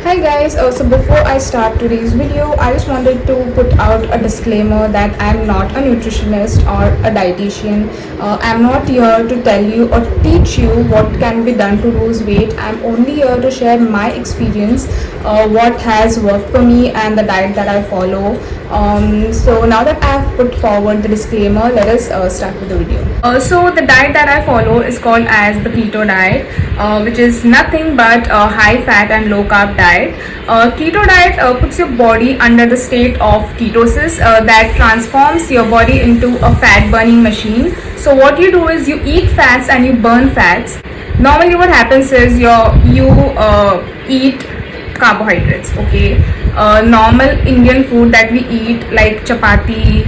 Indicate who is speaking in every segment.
Speaker 1: Hi guys, so before I start today's video, I just wanted to put out a disclaimer that I'm not a nutritionist or a dietitian. I'm not here to tell you or teach you what can be done to lose weight. I'm only here to share my experience, what has worked for me and the diet that I follow. So now that I've put forward the disclaimer, let us start with the video. So the diet that I follow is called as the keto diet, which is nothing but a high fat and low carb diet. Keto diet puts your body under the state of ketosis that transforms your body into a fat burning machine. So what you do is you eat fats and you burn fats. Normally what happens is you eat carbohydrates, okay. Normal Indian food that we eat like chapati,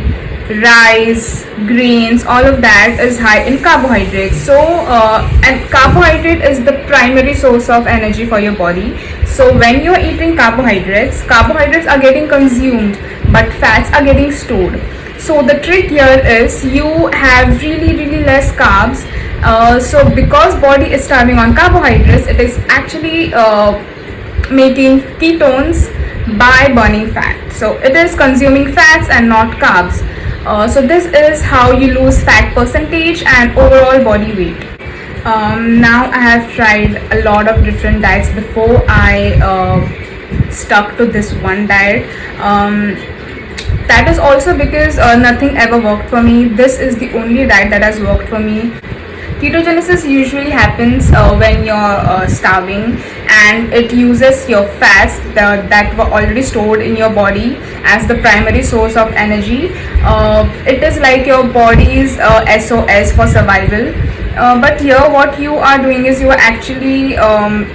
Speaker 1: rice, grains, all of that is high in carbohydrates. So and carbohydrate is the primary source of energy for your body. So when you're eating carbohydrates are getting consumed but fats are getting stored. So the trick here is you have really less carbs. So because body is starving on carbohydrates, it is actually making ketones by burning fat. So it is consuming fats and not carbs. So this is how you lose fat percentage and overall body weight. Now I have tried a lot of different diets before I stuck to this one diet. That is also because nothing ever worked for me. This is the only diet that has worked for me. Ketogenesis usually happens when you're starving, and it uses your fats that were already stored in your body as the primary source of energy. It is like your body's SOS for survival. But here what you are doing is you are actually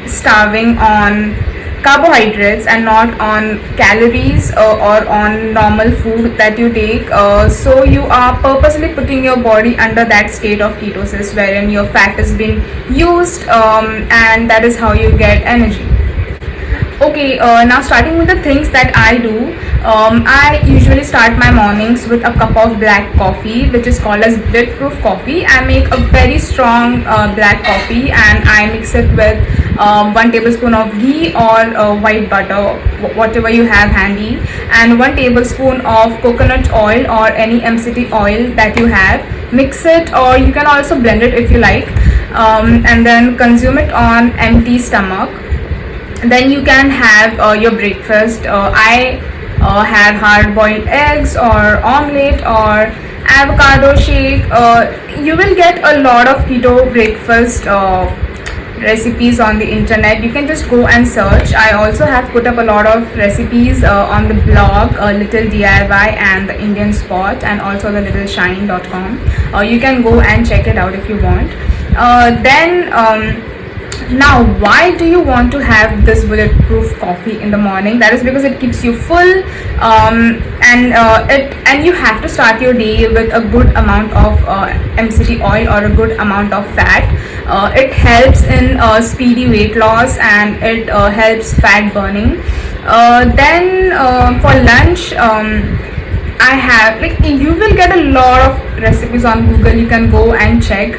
Speaker 1: starving on carbohydrates and not on calories or on normal food that you take. So you are purposely putting your body under that state of ketosis wherein your fat is being used, and that is how you get energy. Okay, now starting with the things that I do. I usually start my mornings with a cup of black coffee, which is called as bulletproof coffee. I make a very strong black coffee and I mix it with 1 tablespoon of ghee or white butter, whatever you have handy, and 1 tablespoon of coconut oil or any MCT oil that you have. Mix it, or you can also blend it if you like, and then consume it on empty stomach. Then you can have your breakfast. I have hard boiled eggs or omelette or avocado shake. You will get a lot of keto breakfast recipes on the internet. You can just go and search. I also have put up a lot of recipes on the blog Little DIY and the Indian Spot, and also the littleshine.com. You can go and check it out if you want. Now, why do you want to have this bulletproof coffee in the morning? That is because it keeps you full, and you have to start your day with a good amount of MCT oil or a good amount of fat. It helps in speedy weight loss, and it helps fat burning. Then for lunch, I have, like, you will get a lot of recipes on Google. You can go and check.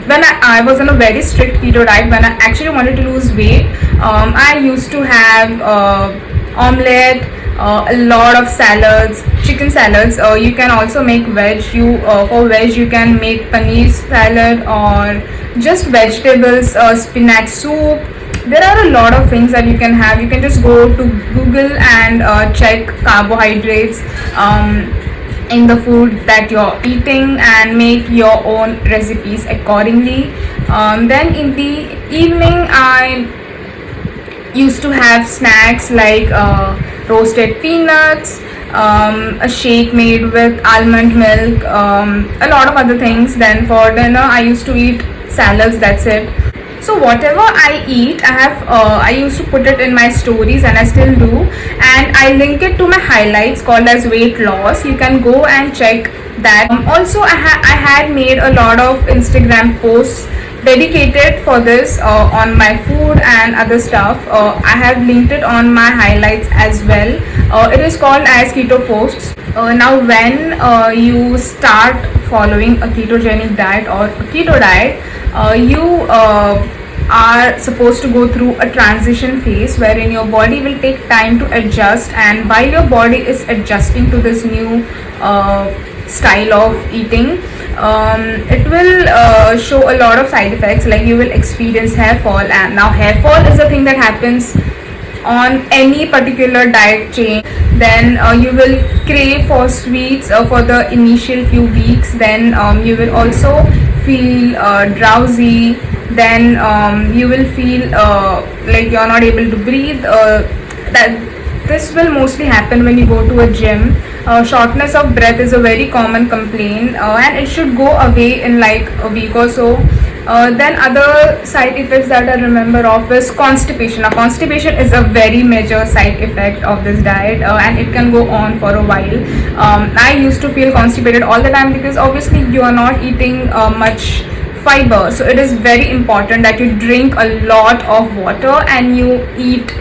Speaker 1: When I was on a very strict keto diet, when I actually wanted to lose weight, I used to have omelette, a lot of salads, chicken salads. You can also make veg. For veg you can make paneer salad or just vegetables, spinach soup. There are a lot of things that you can have. You can just go to Google and check carbohydrates in the food that you're eating and make your own recipes accordingly. Then in the evening I used to have snacks like roasted peanuts, a shake made with almond milk, a lot of other things. Then for dinner I used to eat salads, that's it. So whatever I eat, I used to put it in my stories, and I still do, and I link it to my highlights called as weight loss. You can go and check that. Also I had made a lot of Instagram posts dedicated for this on my food and other stuff. I have linked it on my highlights as well. It is called as keto posts. Now when you start following a ketogenic diet or a keto diet, you are supposed to go through a transition phase wherein your body will take time to adjust, and while your body is adjusting to this new style of eating, it will show a lot of side effects, like you will experience hair fall. And now hair fall is a thing that happens on any particular diet change. Then you will crave for sweets for the initial few weeks. Then you will also feel drowsy. Then you will feel like you're not able to breathe. That this will mostly happen when you go to a gym. Shortness of breath is a very common complaint, and it should go away in like a week or so. Then other side effects that I remember of is constipation. Now constipation is a very major side effect of this diet, and it can go on for a while. I used to feel constipated all the time because obviously you are not eating much fiber, so it is very important that you drink a lot of water and you eat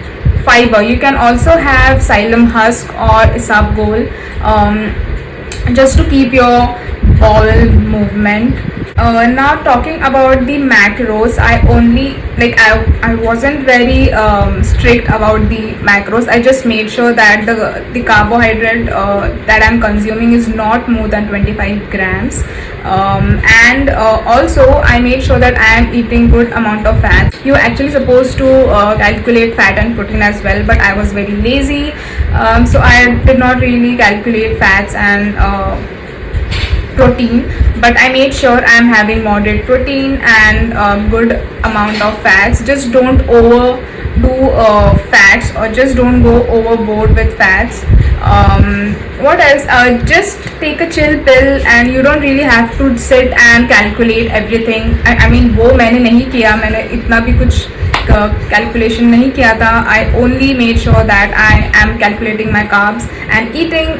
Speaker 1: fiber. You can also have psyllium husk or isabgol, just to keep your bowel movement. Now talking about the macros, I wasn't very strict about the macros. I just made sure that the carbohydrate that I'm consuming is not more than 25 grams, and also I made sure that I am eating good amount of fat. You're actually supposed to calculate fat and protein as well, but I was very lazy, so I did not really calculate fats and protein, but I made sure I'm having moderate protein and good amount of fats. Just don't overdo fats, or just don't go overboard with fats. What else? Just take a chill pill, and you don't really have to sit and calculate everything. I mean वो मैंने नहीं किया, मैंने इतना भी कुछ calculation नहीं किया था. I only made sure that I am calculating my carbs and eating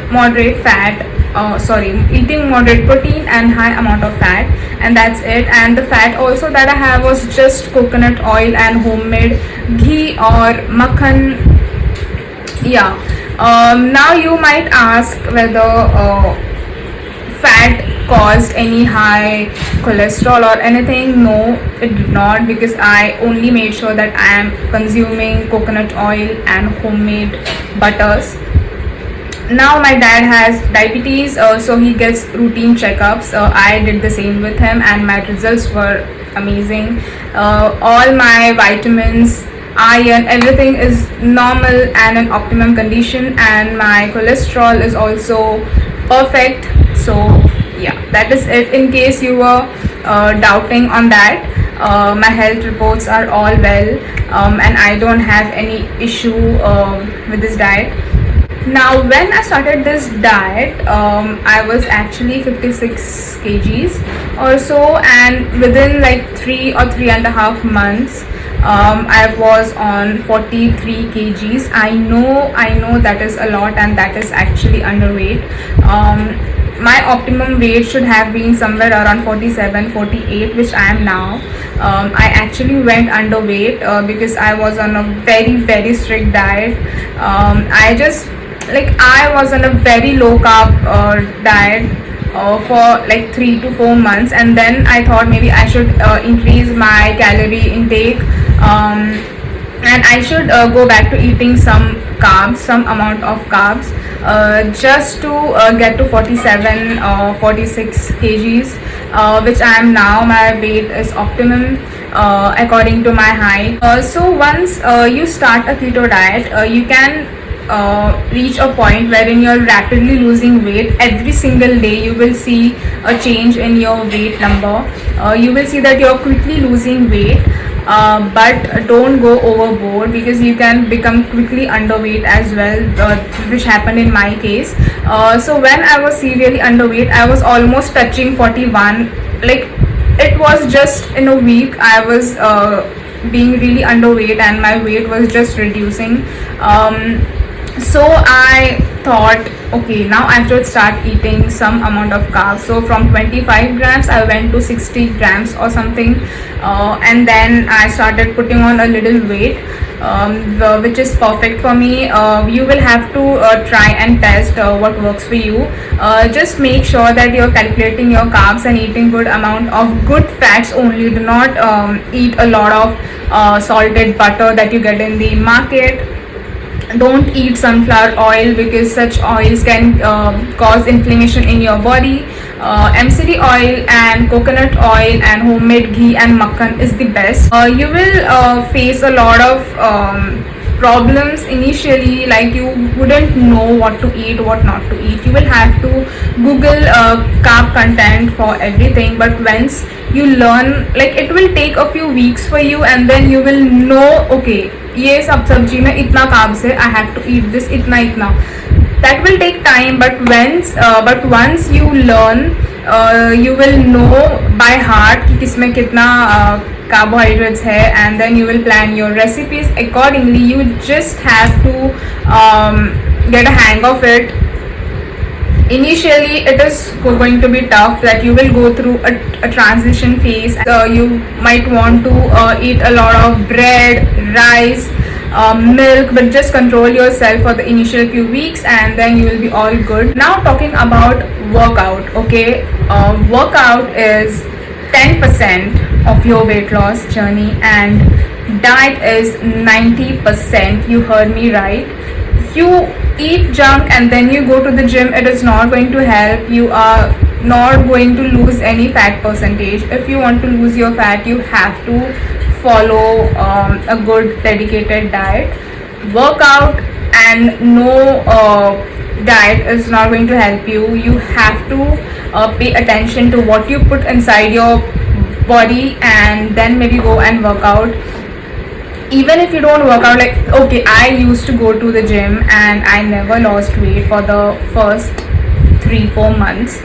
Speaker 1: moderate protein and high amount of fat, and that's it. And the fat also that I have was just coconut oil and homemade ghee or makhan. Yeah. Now you might ask whether fat caused any high cholesterol or anything. No, it did not, because I only made sure that I am consuming coconut oil and homemade butters. Now my dad has diabetes, so he gets routine checkups. I did the same with him, and my results were amazing. All my vitamins, iron, everything is normal and in optimum condition, and my cholesterol is also perfect. So yeah, that is it. In case you were doubting on that, my health reports are all well, and I don't have any issue with this diet. Now when I started this diet, I was actually 56 kgs or so, and within like 3 or 3.5 months, I was on 43 kgs. I know that is a lot, and that is actually underweight. My optimum weight should have been somewhere around 47, 48, which I am now. I actually went underweight because I was on a very, very strict diet. I was on a very low carb diet for like 3 to 4 months, and then I thought maybe I should increase my calorie intake, and I should go back to eating some amount of carbs, just to get to 47 or 46 kgs, which I am now. My weight is optimum according to my height. So once you start a keto diet, you can reach a point wherein you're rapidly losing weight. Every single day you will see a change in your weight number. You will see that you're quickly losing weight, but don't go overboard, because you can become quickly underweight as well, which happened in my case. So when I was severely underweight, I was almost touching 41. Like, it was just in a week I was being really underweight, and my weight was just reducing. So I thought, okay, now I should start eating some amount of carbs. So from 25 grams I went to 60 grams or something, and then I started putting on a little weight, which is perfect for me. You will have to try and test what works for you. Just make sure that you're calculating your carbs and eating good amount of good fats only. Do not eat a lot of salted butter that you get in the market. Don't eat sunflower oil because such oils can cause inflammation in your body. MCT oil and coconut oil and homemade ghee and makhan is the best. You will face a lot of problems initially, like you wouldn't know what to eat, what not to eat. You will have to google carb content for everything, but once you learn, like it will take a few weeks for you, and then you will know, okay, ये सब सब्जी में इतना carbs है, I have to eat this इतना इतना. That will take time, but once you learn, you will know by heart कि किसमें कितना carbohydrates है, and then you will plan your recipes accordingly. You just have to get a hang of it. Initially it is going to be tough, that you will go through a transition phase. You might want to eat a lot of bread, rice, milk, but just control yourself for the initial few weeks, and then you will be all good. Now talking about workout, okay, workout is 10% of your weight loss journey, and diet is 90%. You heard me right. You eat junk and then you go to the gym, it is not going to help. You are not going to lose any fat percentage. If you want to lose your fat, you have to follow a good dedicated diet. Workout and no diet is not going to help you. You have to pay attention to what you put inside your body, and then maybe go and work out. Even if you don't work out, like okay, I used to go to the gym and I never lost weight for the first 3-4 months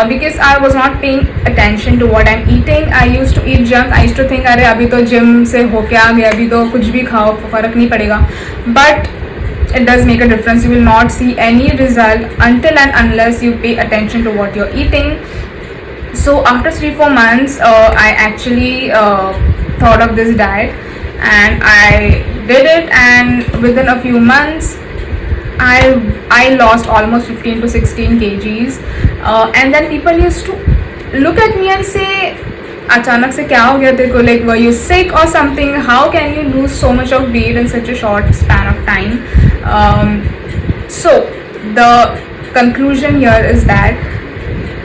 Speaker 1: because I was not paying attention to what I'm eating. I used to eat junk. I used to think अरे अभी तो gym से होके आ गया, अभी तो कुछ भी खाओ फर्क नहीं पड़ेगा. But it does make a difference. You will not see any result until and unless you pay attention to what you're eating. So after 3-4 months, I actually thought of this diet, and I did it, and within a few months I lost almost 15 to 16 kgs, and then people used to look at me and say, अचानक से क्या हो गया तेरे को, like were you sick or something, how can you lose so much of weight in such a short span of time. So the conclusion here is that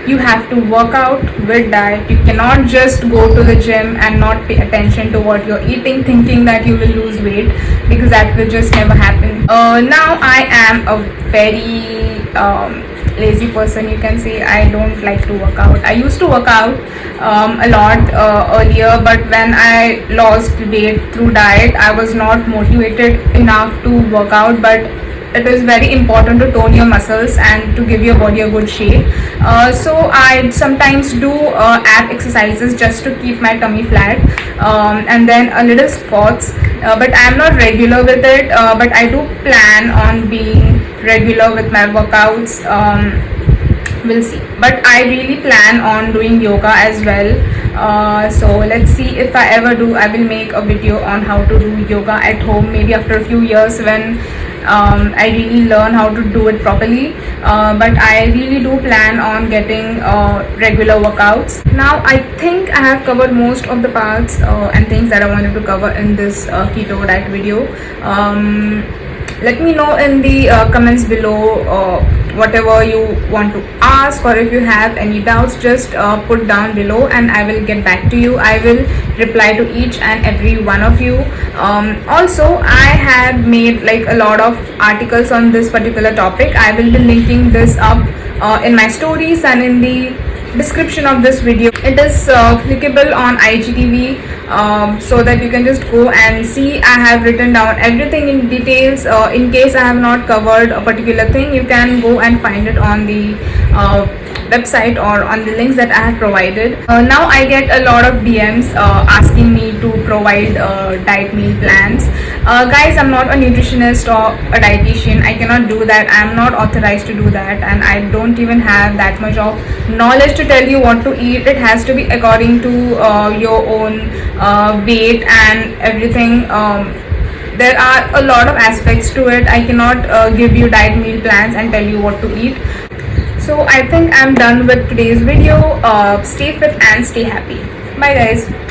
Speaker 1: you have to work out with diet. You cannot just go to the gym and not pay attention to what you're eating thinking that you will lose weight, because that will just never happen. Now I am a very lazy person, you can say. I don't like to work out. I used to work out a lot earlier, but when I lost weight through diet, I was not motivated enough to work out. But it is very important to tone your muscles and to give your body a good shape. So I sometimes do ab exercises just to keep my tummy flat, and then a little squats, but I am not regular with it, but I do plan on being regular with my workouts. We'll see, but I really plan on doing yoga as well. So let's see, if I ever do, I will make a video on how to do yoga at home, maybe after a few years when I really learn how to do it properly. But I really do plan on getting regular workouts. Now I think I have covered most of the parts and things that I wanted to cover in this keto diet video. Let me know in the comments below whatever you want to ask, or if you have any doubts, just put down below and I will get back to you. I will reply to each and every one of you. Also, I have made like a lot of articles on this particular topic. I will be linking this up in my stories and in the description of this video. It is clickable on IGTV, so that you can just go and see. I have written down everything in details. In case I have not covered a particular thing, you can go and find it on the website or on the links that I have provided. Now I get a lot of DMs asking me to provide diet meal plans. Guys, I'm not a nutritionist or a dietitian. I cannot do that. I'm not authorized to do that, and I don't even have that much of knowledge to tell you what to eat. It has to be according to your own weight and everything. There are a lot of aspects to it. I cannot give you diet meal plans and tell you what to eat. So I think I'm done with today's video. Stay fit and stay happy. Bye guys.